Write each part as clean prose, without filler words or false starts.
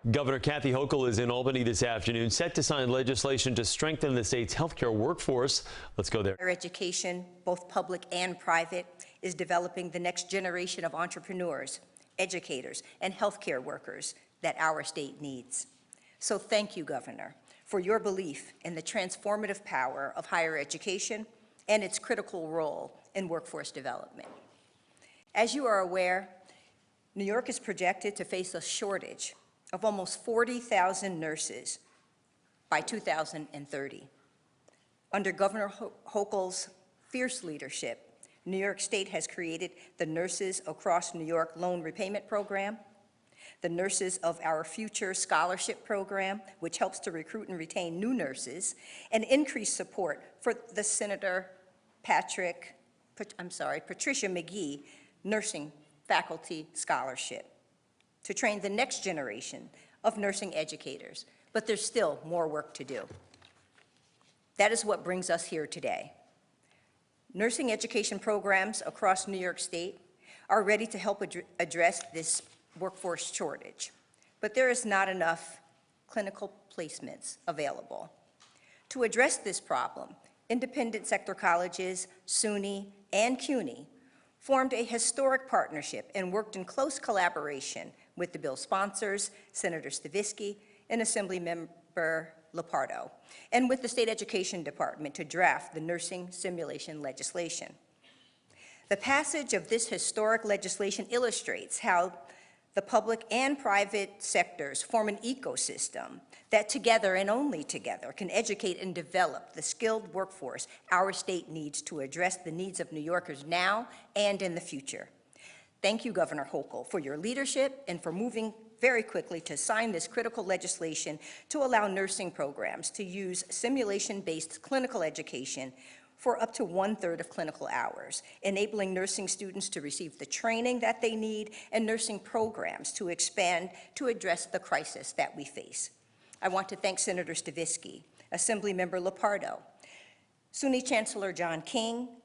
Governor Kathy Hochul is in Albany this afternoon, set to sign legislation to strengthen the state's healthcare workforce. Let's go there. Higher education, both public and private, is developing the next generation of entrepreneurs, educators, and healthcare workers that our state needs. So thank you, Governor, for your belief in the transformative power of higher education and its critical role in workforce development. As you are aware, New York is projected to face a shortage of almost 40,000 nurses by 2030. Under Governor Hochul's fierce leadership, New York State has created the Nurses Across New York Loan Repayment Program, the Nurses of Our Future Scholarship Program, which helps to recruit and retain new nurses, and increased support for the Patricia McGee Nursing Faculty Scholarship to train the next generation of nursing educators, but there's still more work to do. That is what brings us here today. Nursing education programs across New York State are ready to help address this workforce shortage, but there is not enough clinical placements available. To address this problem, independent sector colleges, SUNY and CUNY, formed a historic partnership and worked in close collaboration with the bill sponsors, Senator Stavisky and Assemblymember Lepardo, and with the State Education Department to draft the nursing simulation legislation. The passage of this historic legislation illustrates how the public and private sectors form an ecosystem that together and only together can educate and develop the skilled workforce our state needs to address the needs of New Yorkers now and in the future. Thank you, Governor Hochul, for your leadership and for moving very quickly to sign this critical legislation to allow nursing programs to use simulation-based clinical education for up to 1/3 of clinical hours, enabling nursing students to receive the training that they need and nursing programs to expand to address the crisis that we face. I want to thank Senator Stavisky, Assemblymember Lepardo, SUNY Chancellor John King,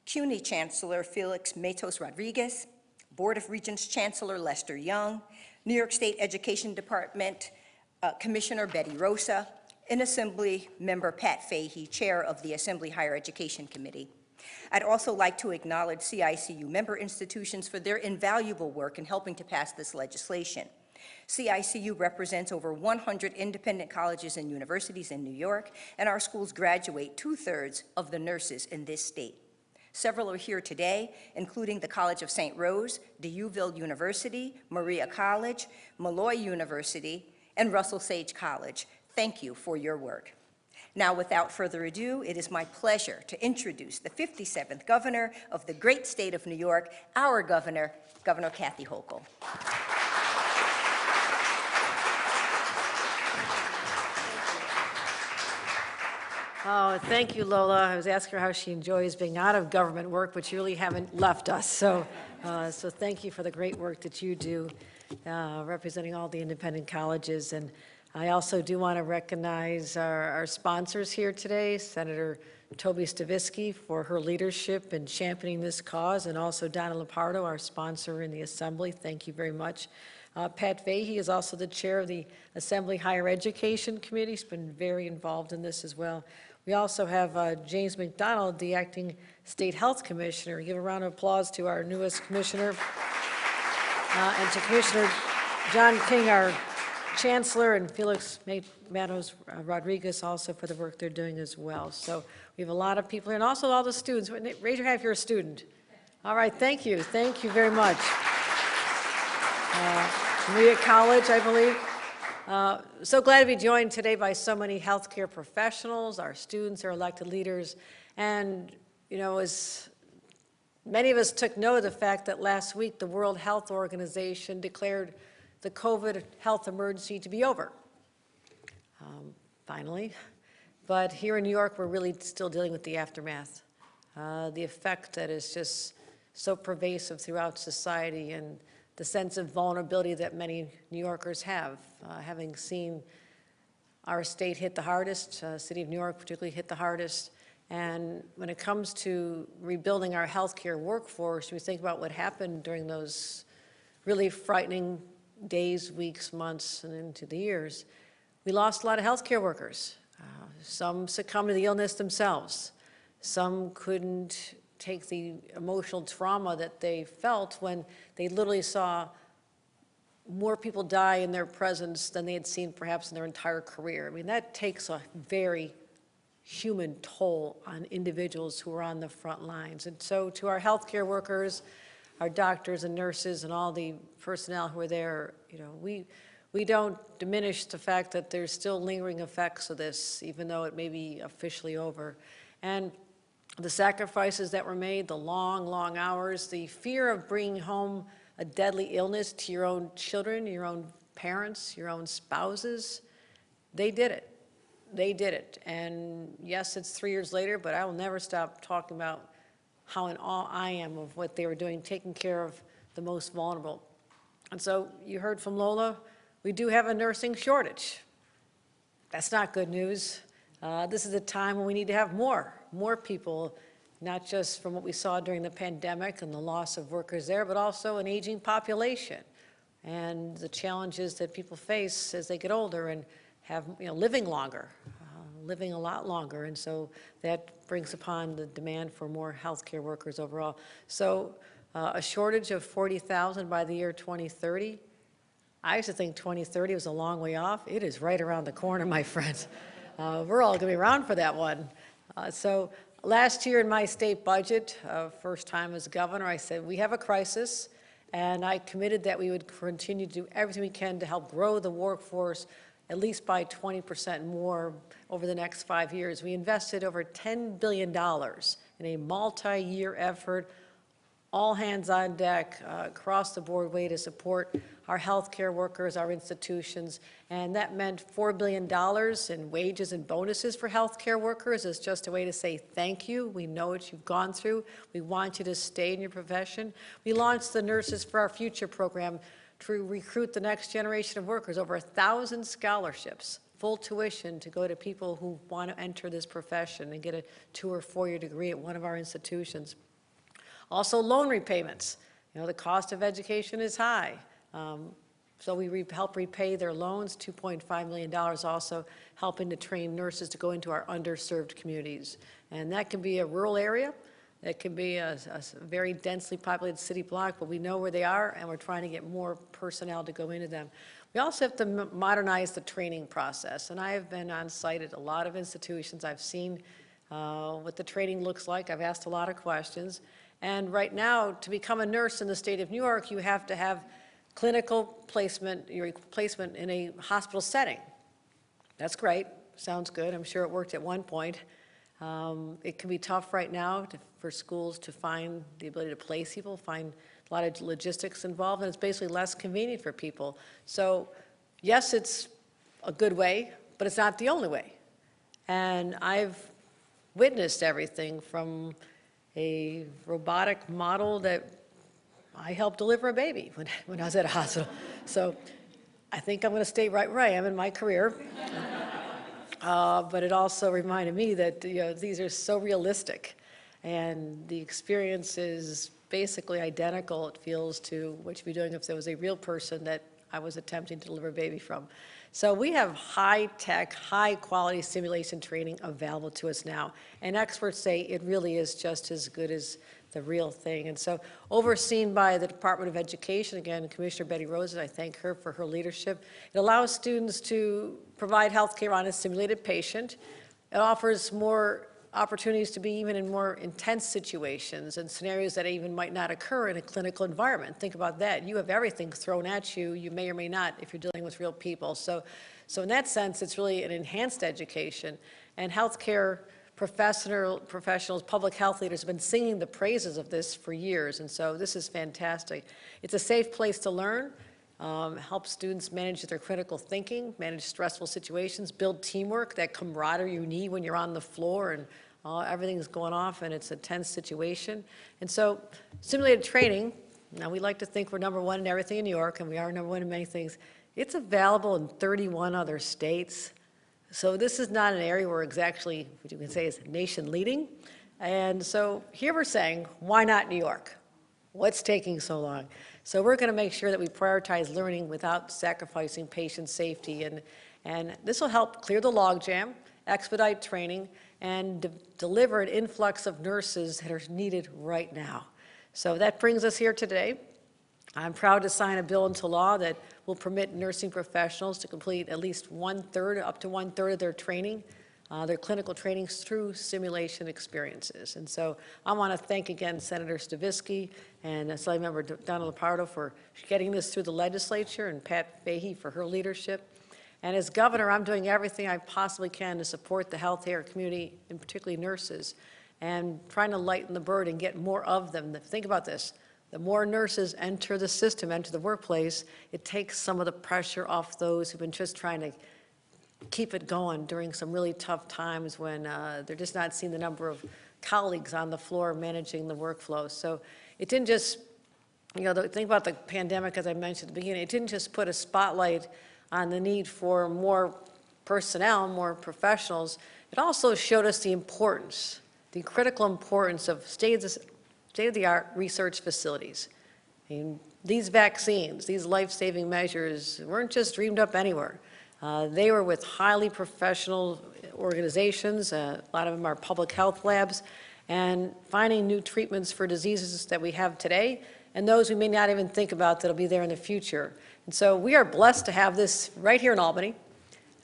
CUNY Chancellor Felix Matos Rodriguez, Board of Regents Chancellor Lester Young, New York State Education Department Commissioner Betty Rosa, and Assembly Member Pat Fahey, Chair of the Assembly Higher Education Committee. I'd also like to acknowledge CICU member institutions for their invaluable work in helping to pass this legislation. CICU represents over 100 independent colleges and universities in New York, and our schools graduate 2/3 of the nurses in this state. Several are here today, including the College of St. Rose, DeUville University, Maria College, Malloy University, and Russell Sage College. Thank you for your work. Now, without further ado, it is my pleasure to introduce the 57th governor of the great state of New York, our governor, Governor Kathy Hochul. Oh, thank you, Lola. I was asking her how she enjoys being out of government work, but you really haven't left us. So thank you for the great work that you do representing all the independent colleges. And I also do want to recognize our sponsors here today, Senator Toby Stavisky for her leadership in championing this cause, and also Donna Lepardo, our sponsor in the Assembly. Thank you very much. Pat Fahey is also the chair of the Assembly Higher Education Committee. He's been very involved in this as well. We also have James McDonald, the acting state health commissioner. Give a round of applause to our newest commissioner, and to Commissioner John King, our chancellor, and Felix Matos Rodriguez also for the work they're doing as well. So we have a lot of people here, and also all the students. Raise your hand if you're a student. All right, thank you very much. Maria College, I believe. So glad to be joined today by so many healthcare professionals, our students, our elected leaders, and as many of us took note of the fact that last week the World Health Organization declared the COVID health emergency to be over, finally. But here in New York, we're really still dealing with the aftermath, the effect that is just so pervasive throughout society, and the sense of vulnerability that many New Yorkers have, having seen our state hit the hardest, city of New York particularly hit the hardest. And when it comes to rebuilding our healthcare workforce, we think about what happened during those really frightening days, weeks, months, and into the years, we lost a lot of healthcare workers. Some succumbed to the illness themselves. Some couldn't take the emotional trauma that they felt when they literally saw more people die in their presence than they had seen perhaps in their entire career. I mean, that takes a very human toll on individuals who are on the front lines. And so to our healthcare workers, our doctors and nurses and all the personnel who are there, you know, we don't diminish the fact that there's still lingering effects of this, even though it may be officially over. And the sacrifices that were made, the long, long hours, the fear of bringing home a deadly illness to your own children, your own parents, your own spouses, they did it. They did it. And yes, it's 3 years later, but I will never stop talking about how in awe I am of what they were doing, taking care of the most vulnerable. And so you heard from Lola, we do have a nursing shortage. That's not good news. This is a time when we need to have more people, not just from what we saw during the pandemic and the loss of workers there, but also an aging population and the challenges that people face as they get older and have, you know, living longer, living a lot longer. And so that brings upon the demand for more healthcare workers overall. So a shortage of 40,000 by the year 2030. I used to think 2030 was a long way off. It is right around the corner, my friends. We're all gonna be around for that one. So last year in my state budget, first time as governor, I said, we have a crisis, and I committed that we would continue to do everything we can to help grow the workforce at least by 20% more over the next 5 years. We invested over $10 billion in a multi-year effort, all hands on deck, across the board way to support our healthcare workers, our institutions, and that meant $4 billion in wages and bonuses for healthcare workers as just a way to say thank you. We know what you've gone through. We want you to stay in your profession. We launched the Nurses for Our Future program to recruit the next generation of workers, over 1,000 scholarships, full tuition to go to people who want to enter this profession and get a 2- or 4-year degree at one of our institutions. Also loan repayments. You know, the cost of education is high. So we help repay their loans, $2.5 million also helping to train nurses to go into our underserved communities. And that can be a rural area. It can be a very densely populated city block, but we know where they are, and we're trying to get more personnel to go into them. We also have to modernize the training process, and I have been on site at a lot of institutions. I've seen what the training looks like. I've asked a lot of questions. And right now, to become a nurse in the state of New York, you have to have clinical placement, your placement in a hospital setting. That's great. Sounds good. I'm sure it worked at one point. It can be tough right now for schools to find the ability to place people, find a lot of logistics involved, and it's basically less convenient for people. So yes, it's a good way, but it's not the only way. And I've witnessed everything from a robotic model that I helped deliver a baby when I was at a hospital. So I think I'm going to stay right where I am in my career. But it also reminded me that, you know, these are so realistic, and the experience is basically identical, it feels, to what you'd be doing if there was a real person that I was attempting to deliver a baby from. So we have high-tech, high-quality simulation training available to us now, and experts say it really is just as good as the real thing. And so overseen by the Department of Education, again, Commissioner Betty Rosen, I thank her for her leadership. It allows students to provide health care on a simulated patient. It offers more opportunities to be even in more intense situations and scenarios that even might not occur in a clinical environment. Think about that. You have everything thrown at you. You may or may not if you're dealing with real people. So in that sense, it's really an enhanced education. And healthcare professionals, public health leaders have been singing the praises of this for years, and so this is fantastic. It's a safe place to learn, help students manage their critical thinking, manage stressful situations, build teamwork, that camaraderie you need when you're on the floor and everything's going off and it's a tense situation. And so simulated training, now we like to think we're #1 in everything in New York, and we are #1 in many things. It's available in 31 other states. So this is not an area where it's actually, what you can say is nation leading. And so here we're saying, why not New York? What's taking so long? So we're going to make sure that we prioritize learning without sacrificing patient safety. And this will help clear the logjam, expedite training, and deliver an influx of nurses that are needed right now. So that brings us here today. I'm proud to sign a bill into law that will permit nursing professionals to complete at least up to one-third of their training, their clinical trainings through simulation experiences. And so I want to thank again Senator Stavisky and Assembly Member Donna Lupardo for getting this through the legislature, and Pat Fahey for her leadership. And as governor, I'm doing everything I possibly can to support the healthcare community, and particularly nurses, and trying to lighten the burden and get more of them. Think about this. The more nurses enter the system, enter the workplace, it takes some of the pressure off those who've been just trying to keep it going during some really tough times when they're just not seeing the number of colleagues on the floor managing the workflow. So it didn't just, think about the pandemic, as I mentioned at the beginning, it didn't just put a spotlight on the need for more personnel, more professionals. It also showed us the importance, the critical importance of state-of-the-art research facilities. I mean, these vaccines, these life-saving measures weren't just dreamed up anywhere. They were with highly professional organizations, a lot of them are public health labs, and finding new treatments for diseases that we have today and those we may not even think about that'll be there in the future. And so we are blessed to have this right here in Albany.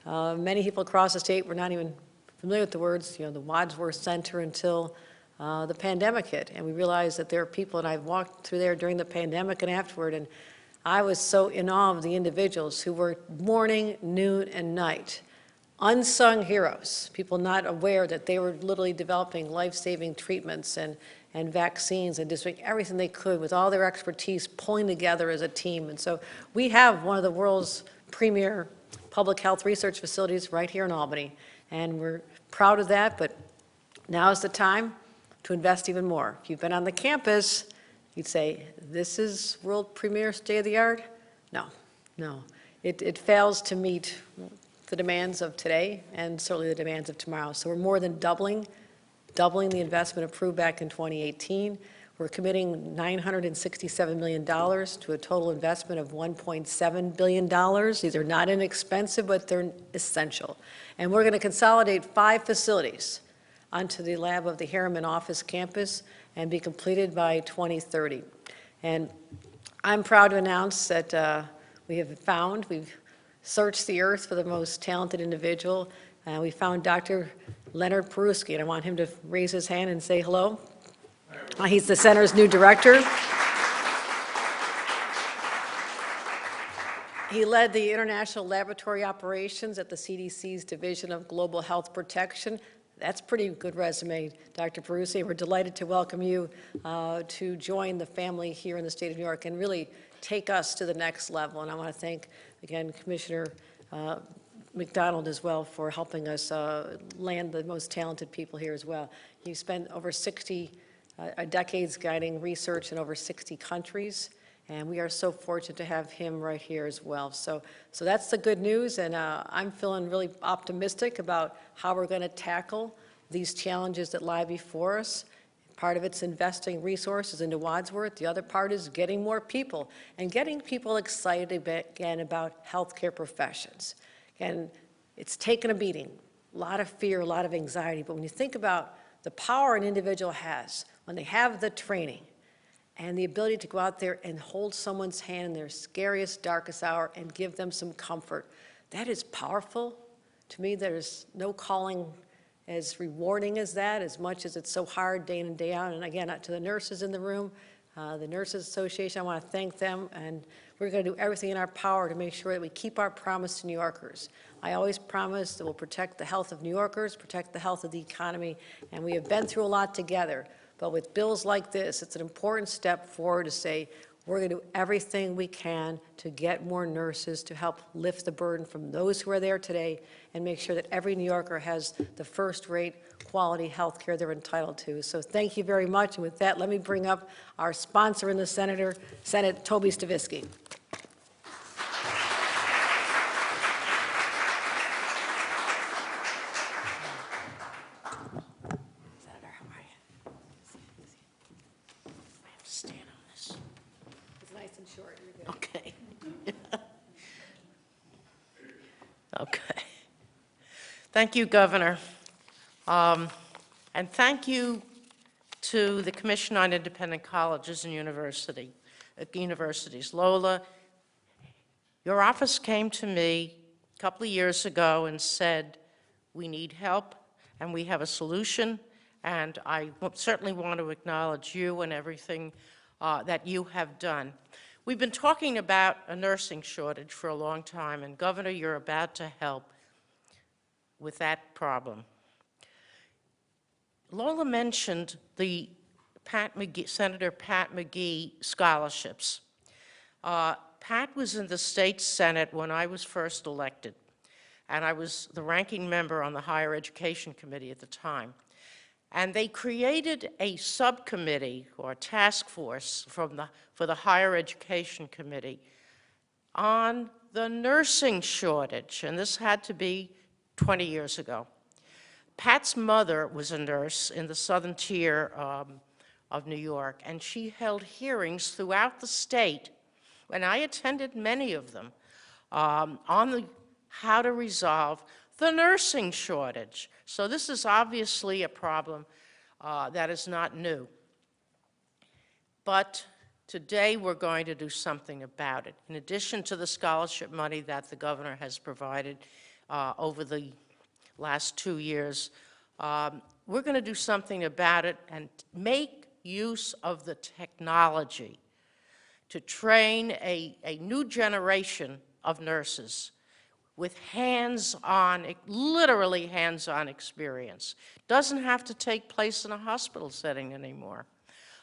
Many people across the state were not even familiar with the words, the Wadsworth Center until the pandemic hit. And we realized that there are people, and I've walked through there during the pandemic and afterward, and I was so in awe of the individuals who worked morning, noon, and night. Unsung heroes, people not aware that they were literally developing life-saving treatments and vaccines and just doing everything they could with all their expertise, pulling together as a team. And so we have one of the world's premier public health research facilities right here in Albany. And we're proud of that, but now is the time to invest even more. If you've been on the campus, you'd say, this is world premier state-of-the-art? No, no. It fails to meet the demands of today and certainly the demands of tomorrow. So we're more than doubling the investment approved back in 2018. We're committing $967 million to a total investment of $1.7 billion. These are not inexpensive, but they're essential. And we're going to consolidate 5 facilities onto the lab of the Harriman office campus and be completed by 2030. And I'm proud to announce that we've searched the earth for the most talented individual. We found Dr. Leonard Peruski, and I want him to raise his hand and say hello. He's the center's new director. He led the international laboratory operations at the CDC's Division of Global Health Protection. That's a pretty good resume, Dr. Peruski. We're delighted to welcome you to join the family here in the state of New York and really take us to the next level. And I want to thank, again, Commissioner McDonald as well for helping us land the most talented people here as well. He spent over 60 decades guiding research in over 60 countries, and we are so fortunate to have him right here as well. So that's the good news, and I'm feeling really optimistic about how we're going to tackle these challenges that lie before us. Part of it's investing resources into Wadsworth. The other part is getting more people and getting people excited again about healthcare professions. And it's taken a beating, a lot of fear, a lot of anxiety. But when you think about the power an individual has when they have the training and the ability to go out there and hold someone's hand in their scariest, darkest hour and give them some comfort, that is powerful. To me, there's no calling as rewarding as that, as much as it's so hard day in and day out. And again, to the nurses in the room, the Nurses Association, I want to thank them, and we're going to do everything in our power to make sure that we keep our promise to New Yorkers. I always promise that we'll protect the health of New Yorkers, protect the health of the economy, and we have been through a lot together. But with bills like this, it's an important step forward to say we're going to do everything we can to get more nurses to help lift the burden from those who are there today and make sure that every New Yorker has the first-rate quality health care they're entitled to. So thank you very much. And with that, let me bring up our sponsor in the Senate, Toby Stavisky. Senator, how are you? I have to stand on this. It's nice and short. Okay. Thank you, Governor. And thank you to the Commission on Independent Colleges and Universities. Lola, your office came to me a couple of years ago and said, we need help and we have a solution, and I certainly want to acknowledge you and everything that you have done. We've been talking about a nursing shortage for a long time, and Governor, you're about to help with that problem. Lola mentioned the Senator Pat McGee scholarships. Pat was in the state Senate when I was first elected, and I was the ranking member on the Higher Education Committee at the time. And they created a subcommittee or task force for the Higher Education Committee on the nursing shortage, and this had to be 20 years ago. Pat's mother was a nurse in the southern tier of New York, and she held hearings throughout the state, and I attended many of them, on how to resolve the nursing shortage. So this is obviously a problem that is not new. But today we're going to do something about it. In addition to the scholarship money that the governor has provided over the last 2 years, we're going to do something about it and make use of the technology to train a new generation of nurses with hands-on, literally hands-on experience. Doesn't have to take place in a hospital setting anymore.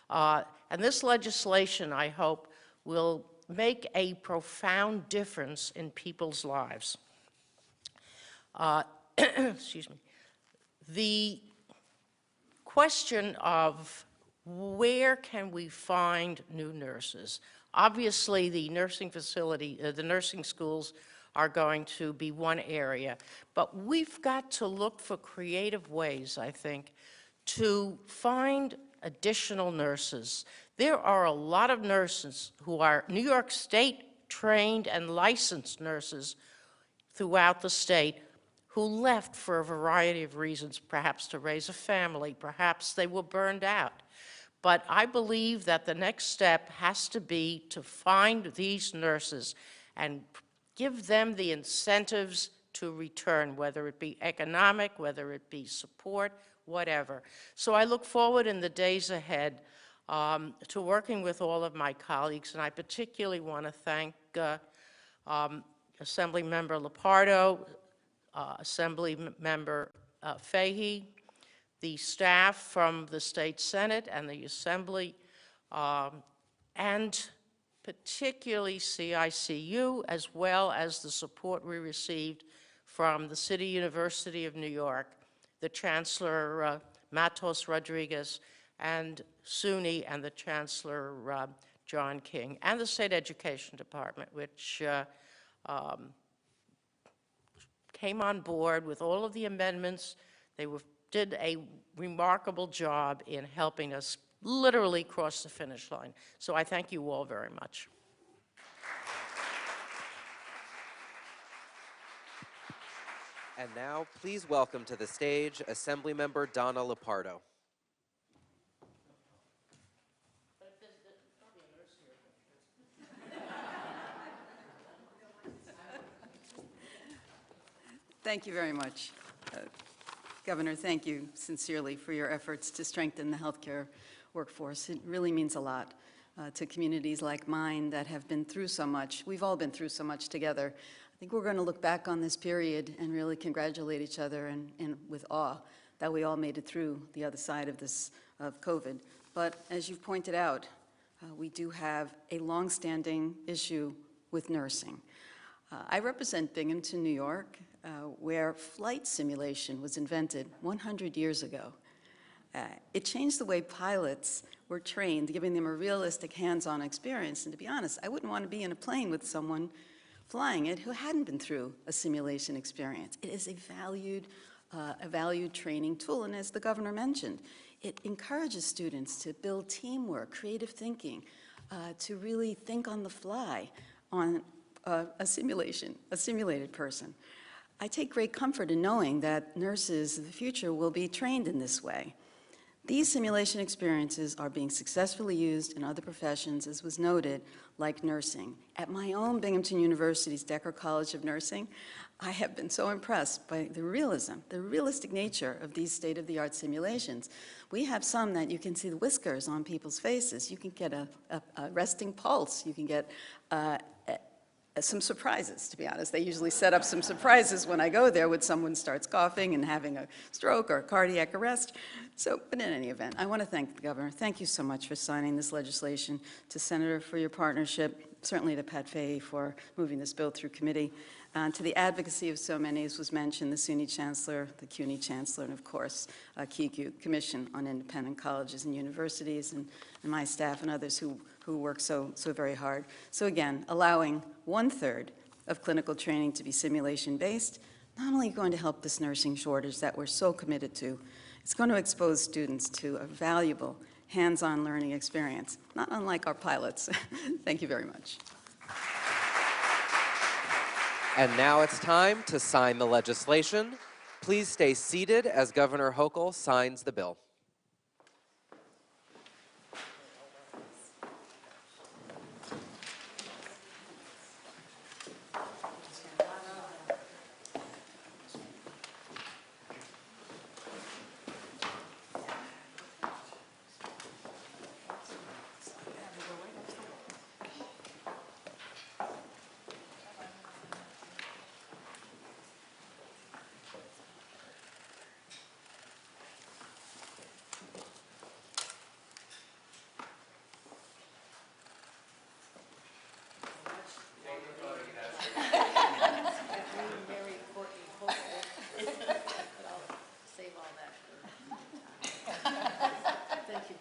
And this legislation, I hope, will make a profound difference in people's lives. Excuse me. The question of where can we find new nurses? Obviously, the nursing the nursing schools are going to be one area, but we've got to look for creative ways, I think, to find additional nurses. There are a lot of nurses who are New York State trained and licensed nurses throughout the state who left for a variety of reasons, perhaps to raise a family, perhaps they were burned out. But I believe that the next step has to be to find these nurses and give them the incentives to return, whether it be economic, whether it be support, whatever. So I look forward in the days ahead to working with all of my colleagues, and I particularly want to thank Assemblymember Lepardo, Assemblymember Fahey, the staff from the State Senate and the Assembly, and particularly CICU, as well as the support we received from the City University of New York, the Chancellor Matos Rodriguez, and SUNY, and the Chancellor John King, and the State Education Department, which came on board with all of the amendments. They did a remarkable job in helping us literally cross the finish line. So I thank you all very much. And now, please welcome to the stage Assemblymember Donna Lepardo. Thank you very much. Governor, thank you sincerely for your efforts to strengthen the healthcare workforce. It really means a lot to communities like mine that have been through so much. We've all been through so much together. I think we're going to look back on this period and really congratulate each other and with awe that we all made it through the other side of this, of COVID. But as you've pointed out, we do have a longstanding issue with nursing. I represent Binghamton, New York, where flight simulation was invented 100 years ago. It changed the way pilots were trained, giving them a realistic hands-on experience. And to be honest, I wouldn't want to be in a plane with someone flying it who hadn't been through a simulation experience. It is a valued training tool, and as the governor mentioned, it encourages students to build teamwork, creative thinking, to really think on the fly on a simulated person. I take great comfort in knowing that nurses of the future will be trained in this way. These simulation experiences are being successfully used in other professions, as was noted, like nursing. At my own Binghamton University's Decker College of Nursing, I have been so impressed by the realism, the realistic nature of these state-of-the-art simulations. We have some that you can see the whiskers on people's faces. You can get a resting pulse. You can get some surprises, to be honest. They usually set up some surprises when I go there when someone starts coughing and having a stroke or a cardiac arrest. So, but in any event, I want to thank the governor. Thank you so much for signing this legislation, to Senator for your partnership, certainly to Pat Fahey for moving this bill through committee, to the advocacy of so many, as was mentioned, the SUNY Chancellor, the CUNY Chancellor, and of course, KICU, Commission on Independent Colleges and Universities, and my staff and others who work so very hard. So again, allowing 1/3 of clinical training to be simulation-based, not only going to help this nursing shortage that we're so committed to, it's going to expose students to a valuable hands-on learning experience, not unlike our pilots. Thank you very much. And now it's time to sign the legislation. Please stay seated as Governor Hochul signs the bill.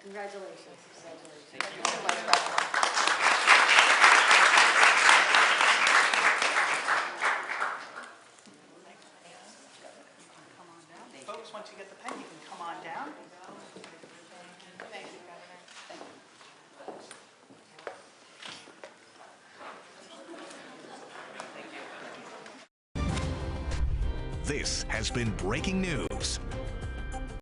Congratulations. Thank you. Folks, once you get the pen, you can come on down. Thank you, Governor. This has been breaking news.